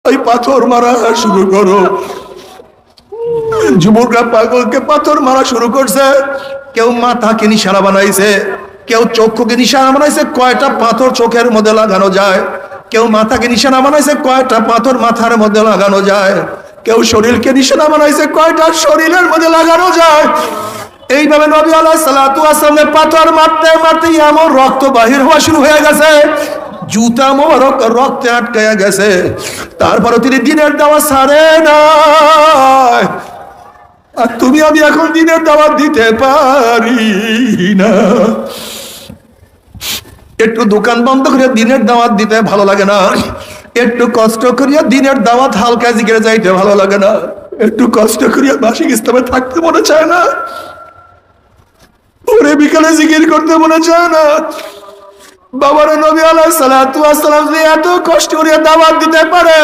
ওই পাথর মারা শুরু করো। যুবকরা পাগলকে পাথর মারা শুরু করছে। কেউ মাথাকে নিশানা বানাইছে, কেউ চক্ষুকে নিশানা বানাইছে কয়টা পাথর চোখের মধ্যে লাগানো যায়, কেউ মাথাকে নিশানা বানাইছে কয়টা পাথর মাথার মধ্যে লাগানো যায়, কেউ শরীরকে নিশানা বানাইছে কয়টা শরীরের মধ্যে লাগানো যায়। এইভাবে নবী আলাইহিস সালাতু ওয়াস সালাম পাথর মারতে মারতে এমন রক্ত বাহির হওয়া শুরু হয়ে গেছে, জুতা মোবারক রক্তে আটকায়া গেছে। তারপরে তিনি দিনের দাওয়াত ছাড়ে না। আর তুমি আমি এখন দিনের দাওয়াত দিতে পারি না। একটু দোকান বন্ধ করে দিনের দাওয়াত দিতে ভালো লাগে না, একটু কষ্ট করিয়া দিনের দাওয়াত হালকা জিগিরে যাইতে ভালো লাগে না, একটু কষ্ট করিয়া মাসিক ইসলামে থাকতে মনে চায় না, ওরে বিকালে জিকির করতে মনে চায় না। বাবার নবী আলাইহিস সালাতু ওয়াস সালাম এত কষ্ট করিয়া দাওয়াত দিতে পারে,